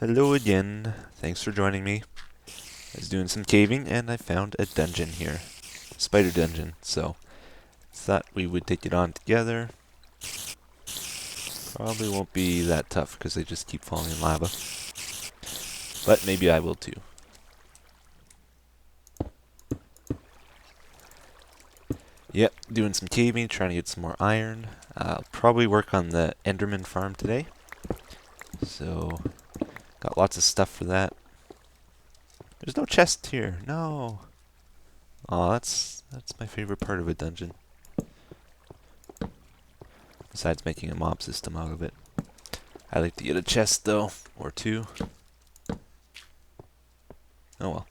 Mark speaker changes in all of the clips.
Speaker 1: Hello again. Thanks for joining me. I was doing some caving and I found a dungeon here. Spider dungeon, so thought we would take it on together. Probably won't be that tough because they just keep falling in lava. But maybe I will too. Yep, doing some caving, trying to get some more iron. I'll probably work on the Endermen Farm today. So, got lots of stuff for that. There's no chest here. No. Aw, that's my favorite part of a dungeon. Besides making a mob system out of it. I like to get a chest though, or two. Oh well.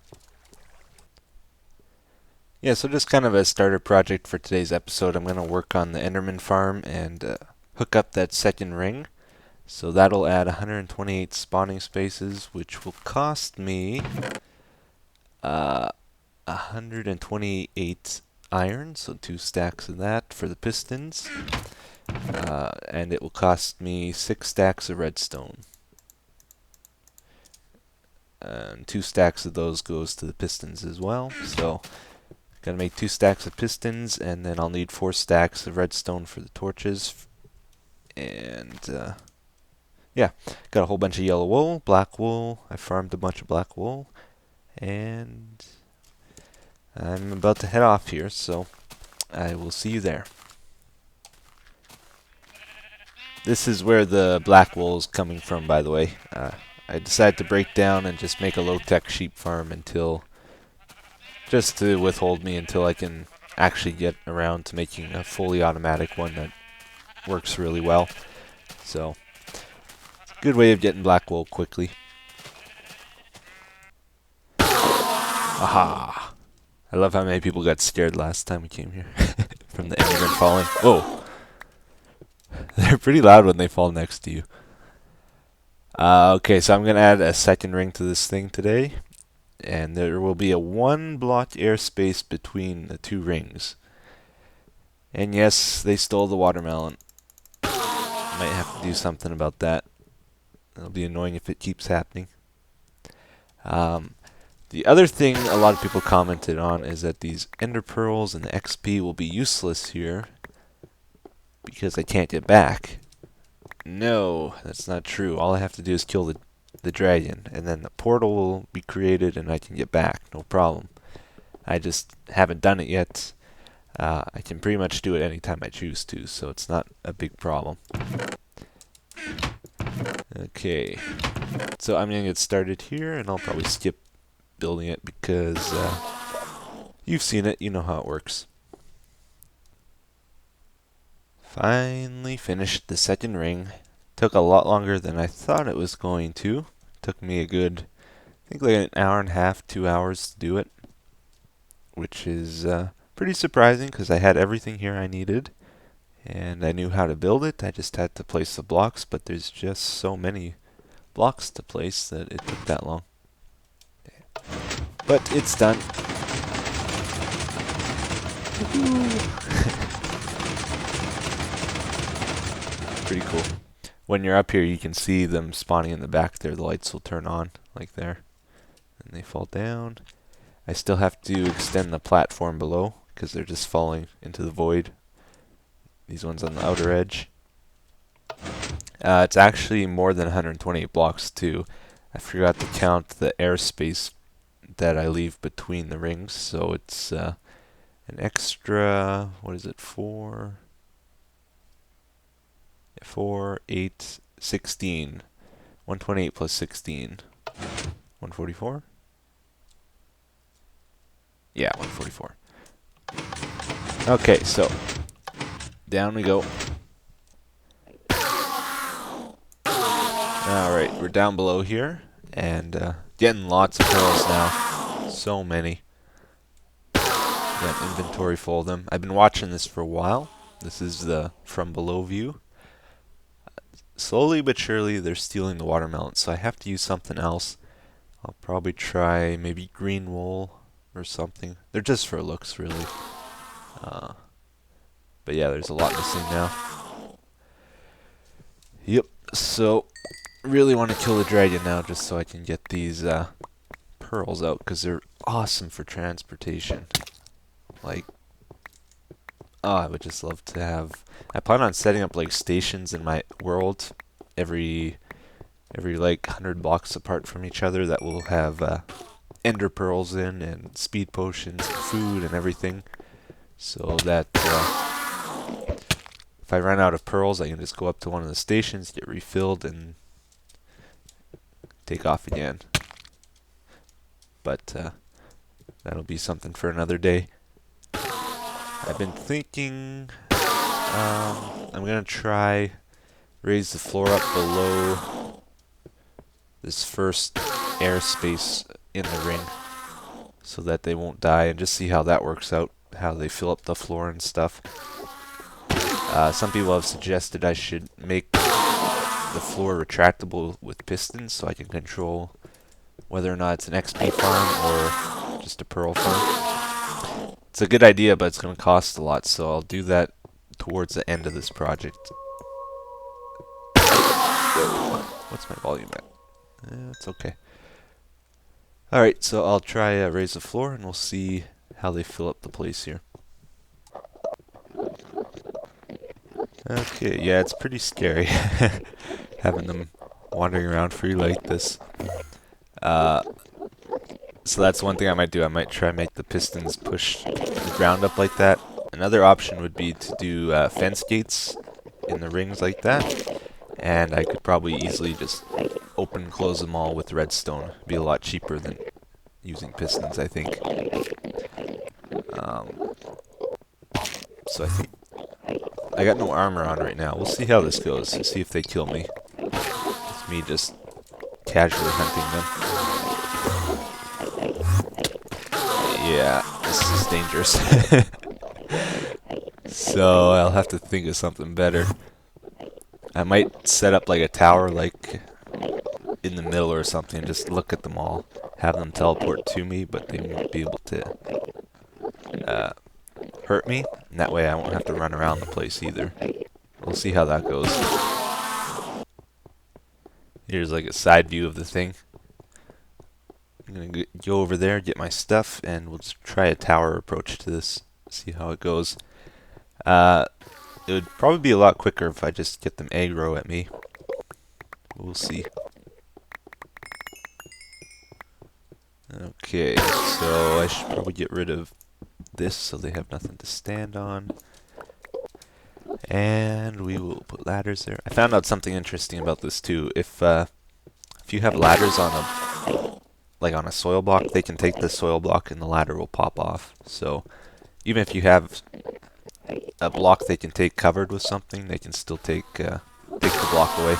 Speaker 1: Yeah, so just kind of a starter project for today's episode. I'm going to work on the Enderman Farm and hook up that second ring. So that'll add 128 spawning spaces, which will cost me 128 iron, so 2 stacks of that for the pistons. And it will cost me 6 stacks of redstone. And 2 stacks of those goes to the pistons as well. So gotta make 2 stacks of pistons, and then I'll need 4 stacks of redstone for the torches. And yeah, got a whole bunch of yellow wool, black wool. I farmed a bunch of black wool, and I'm about to head off here, so I will see you there. This is where the black wool is coming from, by the way. I decided to break down and just make a low-tech sheep farm just to withhold me until I can actually get around to making a fully automatic one that works really well. So, it's a good way of getting black wool quickly. Aha! I love how many people got scared last time we came here from the Enderman falling. Whoa! They're pretty loud when they fall next to you. Okay, so I'm going to add a second ring to this thing today. And there will be a 1 block airspace between the 2 rings. And yes, they stole the watermelon. Might have to do something about that. It'll be annoying if it keeps happening. The other thing a lot of people commented on is that these ender pearls and the XP will be useless here because I can't get back. No, that's not true. All I have to do is kill the dragon, and then the portal will be created and I can get back, no problem. I just haven't done it yet. I can pretty much do it anytime I choose to, so it's not a big problem. Okay, so I'm going to get started here, and I'll probably skip building it because you've seen it, you know how it works. Finally finished the second ring. Took a lot longer than I thought it was going to. Took me a good, I think like an hour and a half, 2 hours to do it. Which is pretty surprising because I had everything here I needed. And I knew how to build it. I just had to place the blocks, but there's just so many blocks to place that it took that long. But it's done. Pretty cool. When you're up here, you can see them spawning in the back there. The lights will turn on, like there. And they fall down. I still have to extend the platform below, because they're just falling into the void. These ones on the outer edge. It's actually more than 128 blocks, too. I forgot to count the airspace that I leave between the rings, so it's an extra, what is it, 4, 8, 16. 128 plus 16. 144? Yeah, 144. Okay, so down we go. Alright, we're down below here, and getting lots of pearls now. So many. Got inventory full of them. I've been watching this for a while. This is the from below view. Slowly but surely they're stealing the watermelon, so I have to use something else. I'll probably try maybe green wool or something. They're just for looks, really. But yeah, there's a lot missing now. Yep, so really want to kill the dragon now just so I can get these pearls out, because they're awesome for transportation. Like, oh, I would just love to have... I plan on setting up like stations in my world every like 100 blocks apart from each other that will have ender pearls in, and speed potions, and food, and everything. So that if I run out of pearls, I can just go up to one of the stations, get refilled, and take off again. But that'll be something for another day. I've been thinking I'm gonna try raise the floor up below this first airspace in the ring so that they won't die, and just see how that works out, how they fill up the floor and stuff. Some people have suggested I should make the floor retractable with pistons so I can control whether or not it's an XP farm or just a pearl farm. It's a good idea, but it's going to cost a lot, so I'll do that towards the end of this project. What's my volume at? It's okay. Alright, so I'll try raise the floor, and we'll see how they fill up the place here. Okay, yeah, it's pretty scary having them wandering around free like this. So that's one thing I might do. I might try and make the pistons push the ground up like that. Another option would be to do fence gates in the rings like that. And I could probably easily just open and close them all with redstone. It'd be a lot cheaper than using pistons, I think. So I think I got no armor on right now. We'll see how this goes. See if they kill me. It's me just casually hunting them. Yeah, this is dangerous. So I'll have to think of something better. I might set up like a tower like in the middle or something and just look at them all. Have them teleport to me, but they won't be able to hurt me. And that way I won't have to run around the place either. We'll see how that goes. Here's like a side view of the thing. I'm gonna go over there, get my stuff, and we'll just try a tower approach to this. See how it goes. It would probably be a lot quicker if I just get them aggro at me. We'll see. Okay, so I should probably get rid of this so they have nothing to stand on. And we will put ladders there. I found out something interesting about this too. If you have ladders on a soil block, they can take the soil block and the ladder will pop off. So even if you have a block they can take covered with something, they can still take the block away.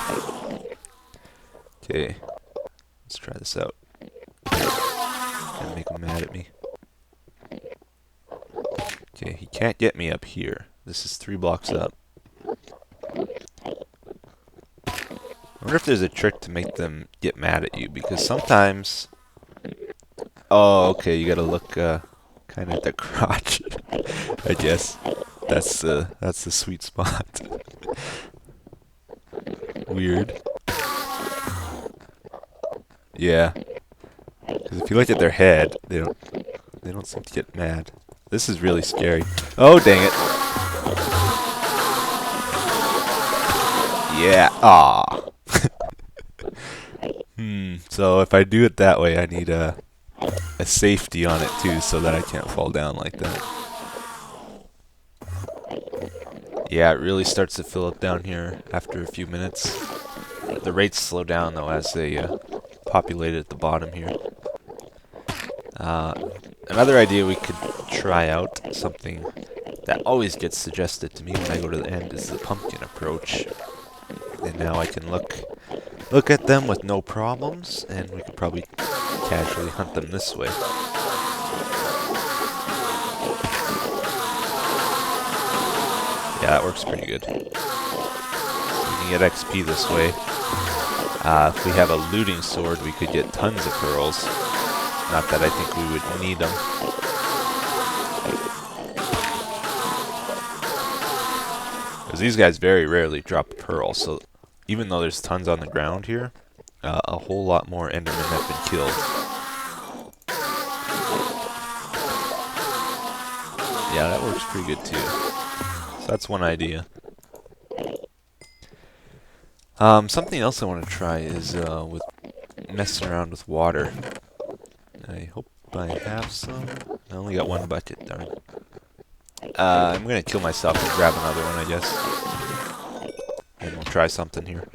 Speaker 1: Okay, let's try this out. Gonna make him mad at me. Okay, he can't get me up here. This is 3 blocks up. I wonder if there's a trick to make them get mad at you, because sometimes... Oh, okay, you gotta look kind of at the crotch, I guess. That's the sweet spot. Weird. Yeah. Because if you look at their head, they don't seem to get mad. This is really scary. Oh, dang it. Yeah. Aw. So if I do it that way, I need a safety on it too, so that I can't fall down like that. Yeah, it really starts to fill up down here after a few minutes. The rates slow down though as they populate at the bottom here. Another idea we could try out, something that always gets suggested to me when I go to the end, is the pumpkin approach. And now I can look at them with no problems, and we could probably casually hunt them this way. Yeah, that works pretty good. We can get XP this way. If we have a looting sword, we could get tons of pearls. Not that I think we would need them. Because these guys very rarely drop a pearl, so even though there's tons on the ground here, a whole lot more Endermen have been killed. Yeah, that works pretty good too. So that's one idea. Something else I want to try is with messing around with water. I hope I have some. I only got one bucket, darn. I'm gonna kill myself and grab another one, I guess. And we'll try something here.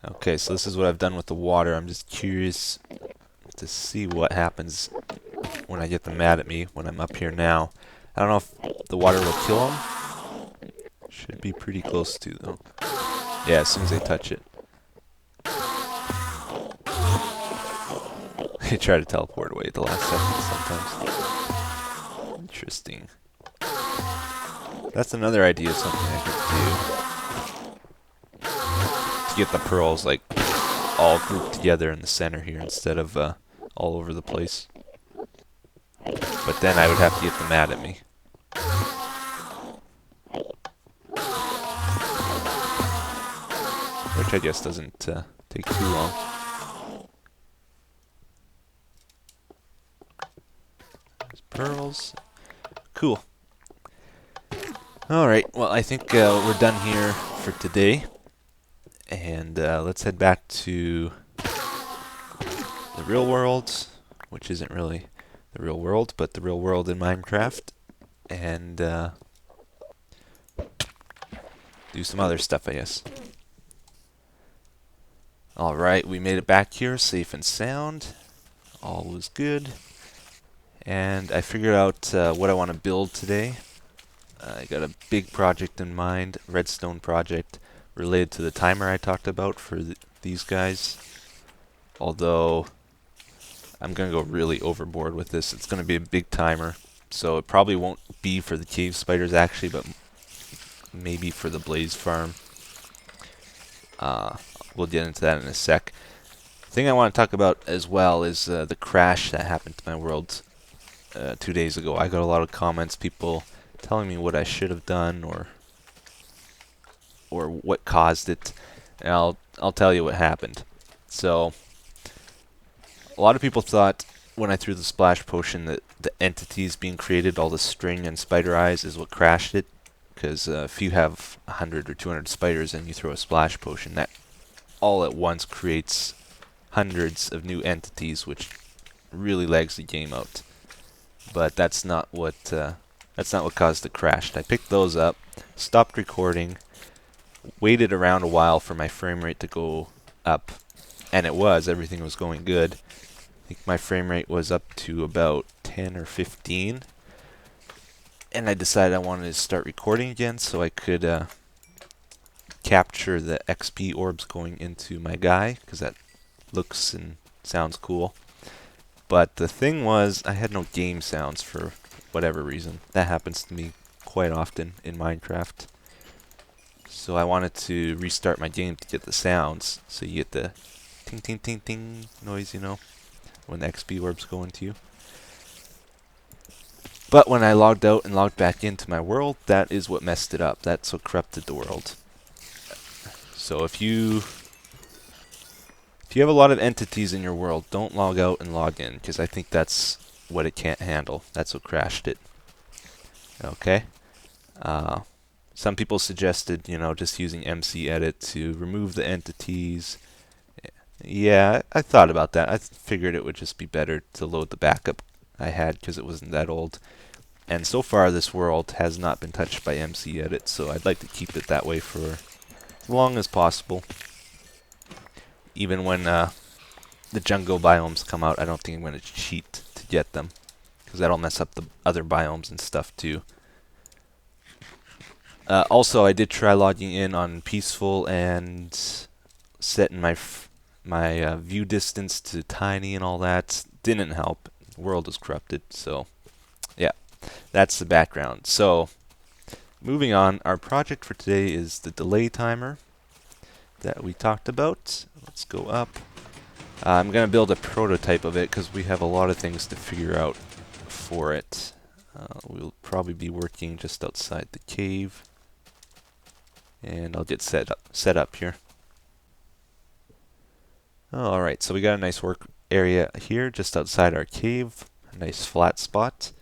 Speaker 1: Okay, so this is what I've done with the water. I'm just curious to see what happens when I get them mad at me when I'm up here now. I don't know if the water will kill them. Should be pretty close to, though. Yeah, as soon as they touch it. They try to teleport away at the last second sometimes. Interesting. That's another idea of something I could do. To get the pearls, like, all grouped together in the center here instead of all over the place. But then I would have to get them mad at me. Which I guess doesn't take too long. There's pearls. Cool. Alright, well I think we're done here for today. And let's head back to the real world, which isn't really the real world, but the real world in Minecraft. And do some other stuff, I guess. Alright, we made it back here, safe and sound. All was good. And I figured out what I want to build today. I got a big project in mind, Redstone project, related to the timer I talked about for these guys. Although, I'm going to go really overboard with this. It's going to be a big timer. So it probably won't be for the cave spiders actually, but maybe for the blaze farm. We'll get into that in a sec. The thing I want to talk about as well is the crash that happened to my world 2 days ago. I got a lot of comments, people telling me what I should have done or what caused it. And I'll tell you what happened. So a lot of people thought when I threw the splash potion that the entities being created, all the string and spider eyes, is what crashed it. Because if you have 100 or 200 spiders and you throw a splash potion, that all at once creates hundreds of new entities, which really lags the game out. But that's not what caused the crash. I picked those up, stopped recording, waited around a while for my frame rate to go up, and everything was going good. I think my frame rate was up to about 10 or 15. And I decided I wanted to start recording again so I could capture the XP orbs going into my guy, because that looks and sounds cool. But the thing was, I had no game sounds for whatever reason. That happens to me quite often in Minecraft. So I wanted to restart my game to get the sounds, so you get the ting ting ting ting noise, you know, when the XP orbs go into you. But when I logged out and logged back into my world, that is what messed it up. That's what corrupted the world. So if you have a lot of entities in your world, don't log out and log in, because I think that's what it can't handle. That's what crashed it. Okay? Some people suggested, you know, just using MC Edit to remove the entities. Yeah, I thought about that. I figured it would just be better to load the backup I had, because it wasn't that old. And so far this world has not been touched by MC Edit, so I'd like to keep it that way for as long as possible. Even when the jungle biomes come out, I don't think I'm going to cheat to get them, because that'll mess up the other biomes and stuff too. Also, I did try logging in on peaceful and setting my view distance to tiny and all that. Didn't help. The world is corrupted, so yeah, that's the background. So, moving on, our project for today is the delay timer that we talked about. Let's go up. I'm going to build a prototype of it because we have a lot of things to figure out for it. We'll probably be working just outside the cave. And I'll get set up here. Alright, so we got a nice work area here just outside our cave. A nice flat spot.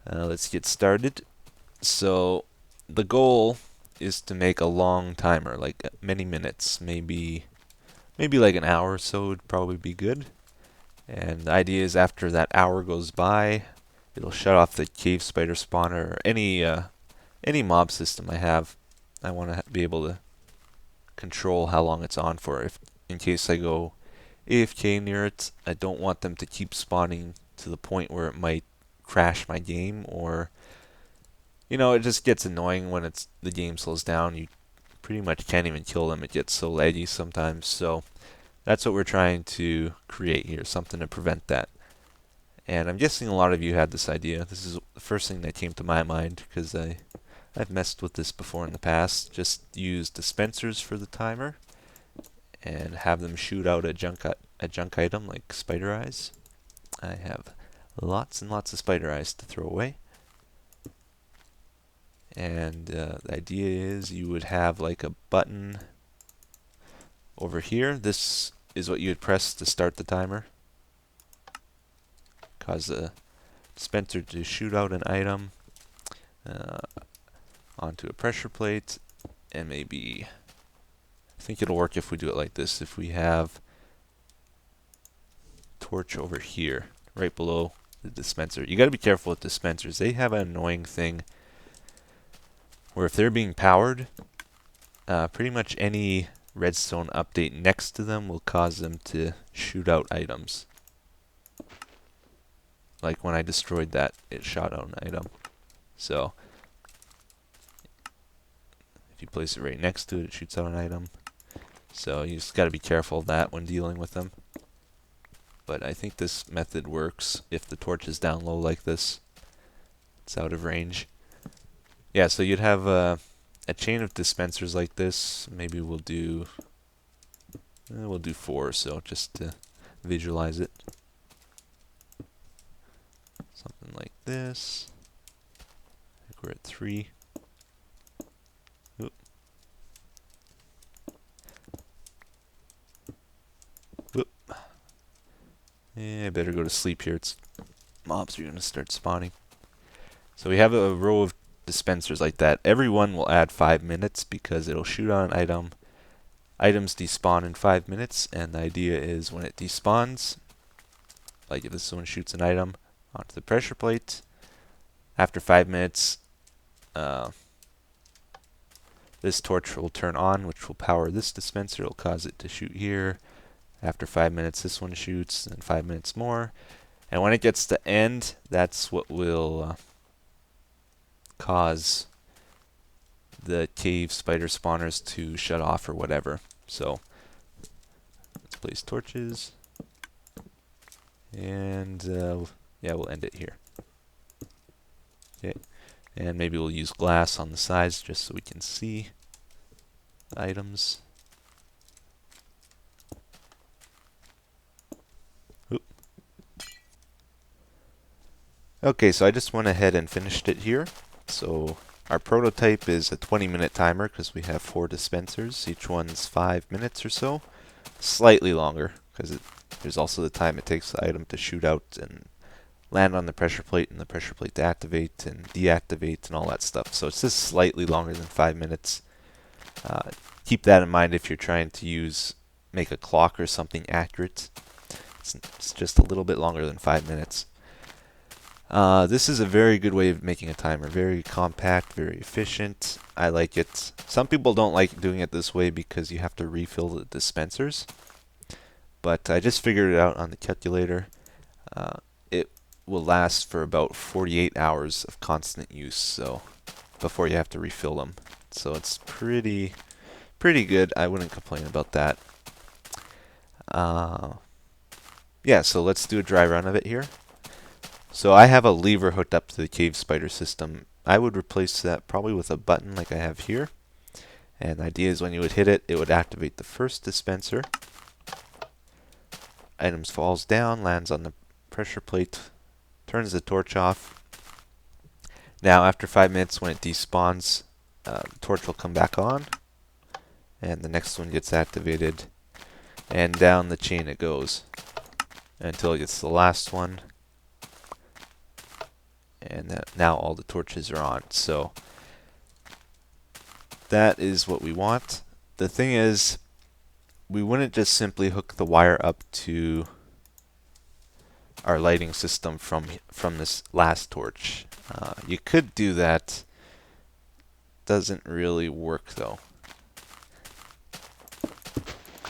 Speaker 1: Let's get started. So the goal is to make a long timer, like many minutes, maybe like an hour or so would probably be good. And the idea is after that hour goes by, it'll shut off the cave spider spawner or any mob system I have. I want to be able to control how long it's on for. If in case I go AFK near it, I don't want them to keep spawning to the point where it might crash my game, or it just gets annoying when the game slows down. You pretty much can't even kill them. It gets so laggy sometimes. So that's what we're trying to create here, something to prevent that. And I'm guessing a lot of you had this idea. This is the first thing that came to my mind because I've messed with this before in the past. Just use dispensers for the timer and have them shoot out a junk item like spider eyes. I have lots and lots of spider eyes to throw away. And the idea is you would have like a button over here. This is what you would press to start the timer. Cause the dispenser to shoot out an item onto a pressure plate, and maybe I think it'll work if we do it like this. If we have torch over here, right below the dispenser. You got to be careful with dispensers. They have an annoying thing where if they're being powered, pretty much any redstone update next to them will cause them to shoot out items. Like when I destroyed that, it shot out an item. So if you place it right next to it, it shoots out an item. So you just got to be careful of that when dealing with them. But I think this method works if the torch is down low like this. It's out of range. Yeah, so you'd have a chain of dispensers like this. Maybe we'll do 4 or so just to visualize it. Something like this. I think we're at 3. Oop. Oop. Yeah, I better go to sleep here. Mobs are going to start spawning. So we have a row of dispensers like that. Every one will add 5 minutes because it'll shoot on an item. Items despawn in 5 minutes, and the idea is when it despawns, like if this one shoots an item onto the pressure plate, after 5 minutes, this torch will turn on, which will power this dispenser. It'll cause it to shoot here. After 5 minutes, this one shoots, and 5 minutes more. And when it gets to end, that's what will cause the cave spider spawners to shut off or whatever. So let's place torches, and yeah, we'll end it here. Okay, and maybe we'll use glass on the sides just so we can see items. Oop. Okay, so I just went ahead and finished it here. So our prototype is a 20-minute timer because we have 4 dispensers. Each one's 5 minutes or so. Slightly longer because there's also the time it takes the item to shoot out and land on the pressure plate and the pressure plate to activate and deactivate and all that stuff. So it's just slightly longer than 5 minutes. Keep that in mind if you're trying to make a clock or something accurate. It's just a little bit longer than 5 minutes. This is a very good way of making a timer. Very compact, very efficient. I like it. Some people don't like doing it this way because you have to refill the dispensers. But I just figured it out on the calculator. It will last for about 48 hours of constant use, so before you have to refill them. So it's pretty good. I wouldn't complain about that. Yeah, so let's do a dry run of it here. So I have a lever hooked up to the cave spider system. I would replace that probably with a button like I have here. And the idea is when you would hit it, it would activate the first dispenser. Items falls down, lands on the pressure plate, turns the torch off. Now after 5 minutes when it despawns, the torch will come back on. And the next one gets activated. and down the chain it goes until it gets to the last one. And now all the torches are on. So that is what we want. The thing is, we wouldn't just simply hook the wire up to our lighting system from this last torch. You could do that. Doesn't really work though.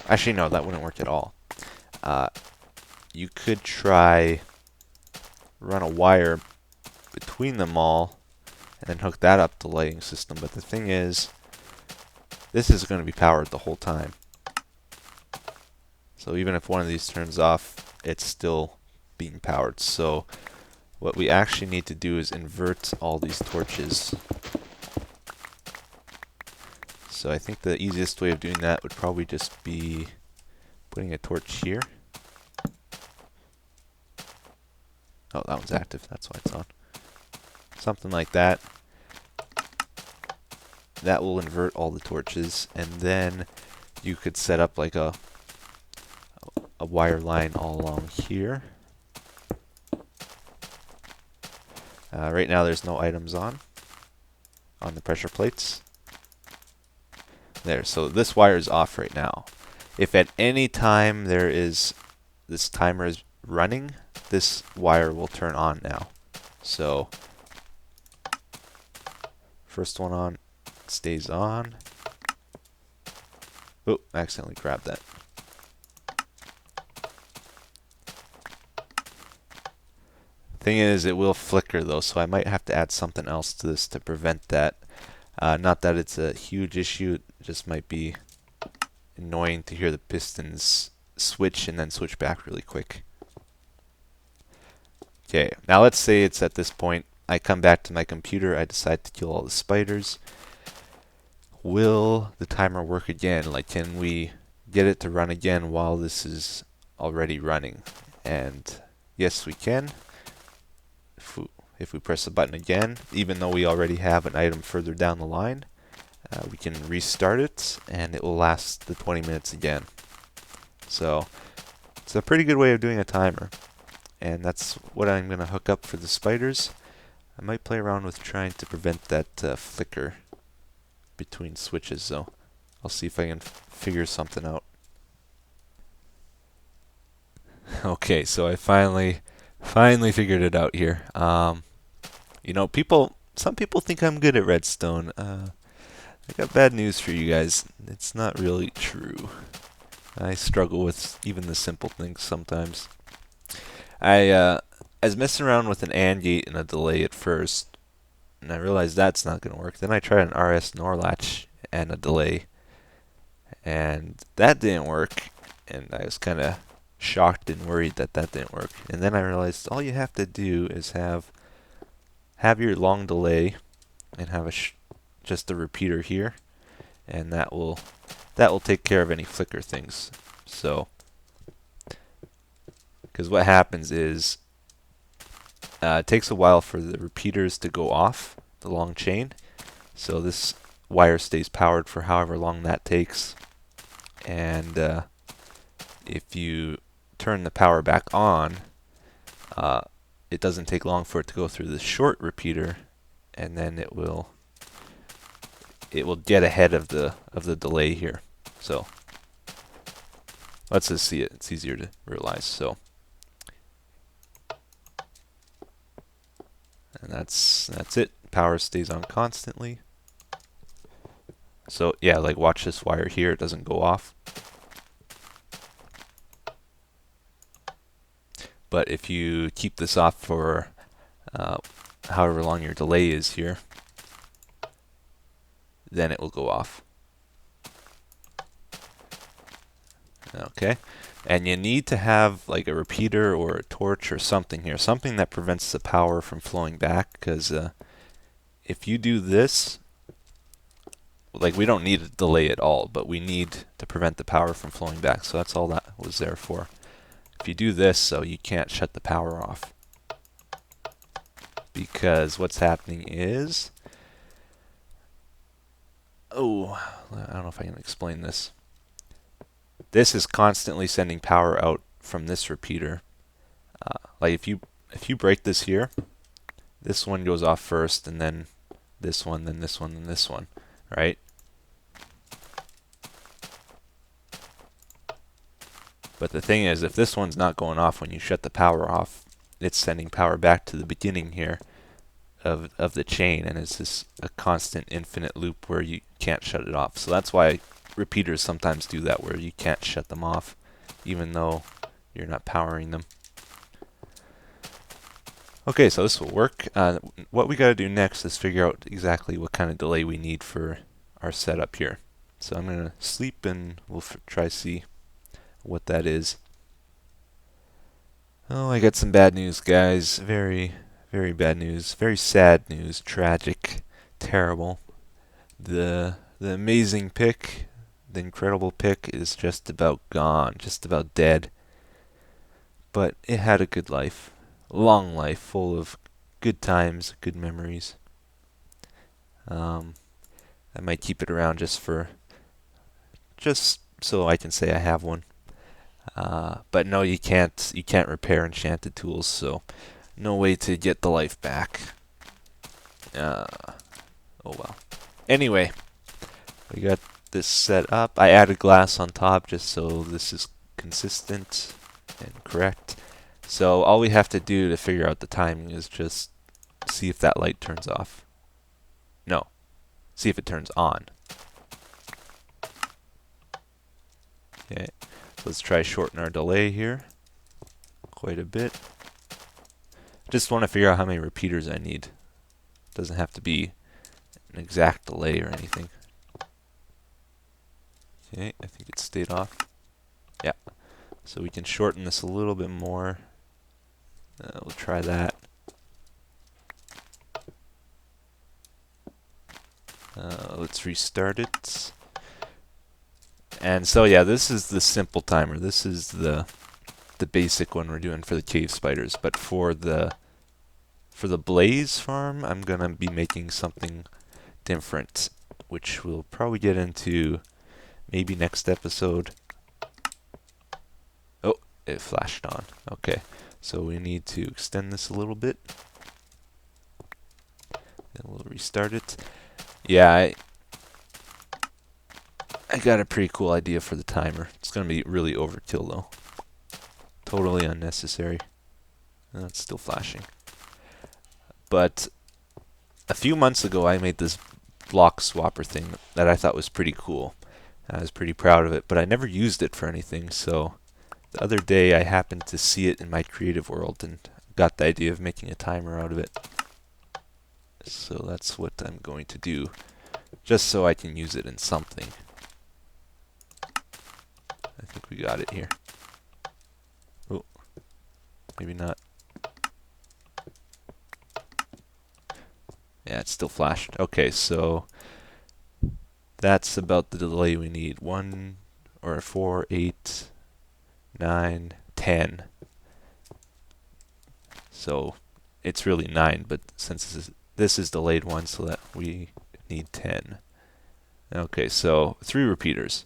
Speaker 1: Actually, no, that wouldn't work at all. You could try run a wire between them all and then hook that up to the lighting system. But the thing is, this is going to be powered the whole time. So even if one of these turns off, it's still being powered. So what we actually need to do is invert all these torches. So I think the easiest way of doing that would probably just be putting a torch here. Oh, that one's active. That's why it's on. Something like that. That will invert all the torches, and then you could set up like a wire line all along here. Right now there's no items on the pressure plates. There, so this wire is off right now. If at any time this timer is running, this wire will turn on now. So first one on stays on. Oh, I accidentally grabbed that. Thing is, it will flicker though, so I might have to add something else to this to prevent that. Not that it's a huge issue, it just might be annoying to hear the pistons switch and then switch back really quick. Okay, now let's say it's at this point, I come back to my computer, I decide to kill all the spiders. Will the timer work again? Like, can we get it to run again while this is already running? And yes, we can. If we press the button again, even though we already have an item further down the line, we can restart it and it will last the 20 minutes again. So it's a pretty good way of doing a timer, and that's what I'm going to hook up for the spiders. I might play around with trying to prevent that flicker between switches though. I'll see if I can figure something out. Okay, so I finally figured it out here. You know, some people think I'm good at Redstone. I got bad news for you guys. It's not really true. I struggle with even the simple things sometimes. I was messing around with an AND gate and a delay at first, and I realized that's not going to work. Then I tried an RS NOR latch and a delay, and that didn't work, and I was kind of shocked and worried that didn't work. And then I realized all you have to do is have your long delay and have just a repeater here, and that will take care of any flicker things. So, because what happens is it takes a while for the repeaters to go off the long chain, so this wire stays powered for however long that takes, and if you turn the power back on, it doesn't take long for it to go through the short repeater, and then it will get ahead of the delay here. So let's just see it. It's easier to realize. So, and that's it. Power stays on constantly. So yeah, like watch this wire here. It doesn't go off. But if you keep this off for however long your delay is here, then it will go off. Okay, and you need to have like a repeater or a torch or something here, something that prevents the power from flowing back, because if you do this, like, we don't need a delay at all, but we need to prevent the power from flowing back, so that's all that was there for. If you do this, so you can't shut the power off, because what's happening is, I don't know if I can explain this. This is constantly sending power out from this repeater. Like if you break this here, this one goes off first, and then this one, then this one, then this one, right? But the thing is, if this one's not going off when you shut the power off, it's sending power back to the beginning here of the chain, and it's just a constant infinite loop where you can't shut it off. So that's why repeaters sometimes do that, where you can't shut them off even though you're not powering them. Okay, so this will work. What we got to do next is figure out exactly what kind of delay we need for our setup here. So I'm going to sleep, and we'll try to see what that is. Oh, I got some bad news, guys. Very, very bad news. Very sad news. Tragic. Terrible. The amazing pick, the incredible pick, is just about gone. Just about dead. But it had a good life. Long life, full of good times, good memories. I might keep it around just so I can say I have one. But no, you can't repair enchanted tools, so no way to get the life back. Oh well. Anyway, we got this set up. I added glass on top just so this is consistent and correct. So all we have to do to figure out the timing is just see if that light turns off. No, see if it turns on. Okay, so let's try shorten our delay here quite a bit. Just want to figure out how many repeaters I need. Doesn't have to be an exact delay or anything. Okay, I think it stayed off. Yeah, so we can shorten this a little bit more. We'll try that. Let's restart it. And so yeah, this is the simple timer. This is the basic one we're doing for the cave spiders. But for the blaze farm, I'm gonna be making something different, which we'll probably get into maybe next episode. Oh, it flashed on. Okay, so we need to extend this a little bit. Then we'll restart it. Yeah, I got a pretty cool idea for the timer. It's gonna be really overkill though. Totally unnecessary. It's still flashing. But a few months ago I made this block swapper thing that I thought was pretty cool. I was pretty proud of it, but I never used it for anything, so the other day I happened to see it in my creative world and got the idea of making a timer out of it. So that's what I'm going to do, just so I can use it in something. I think we got it here. Oh, maybe not. Yeah, it's still flashed. Okay, so that's about the delay we need. 1 or 4, 8, 9, 10. So it's really 9, but since this is delayed 1, so that we need 10. Okay, so 3 repeaters.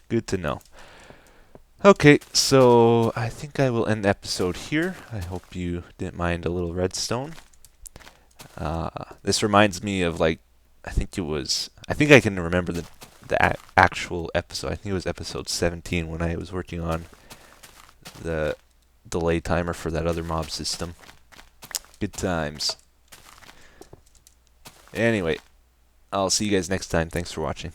Speaker 1: Good to know. Okay, so I think I will end the episode here. I hope you didn't mind a little redstone. This reminds me of, like, I think I can remember the actual episode. I think it was episode 17 when I was working on the delay timer for that other mob system. Good times. Anyway, I'll see you guys next time. Thanks for watching.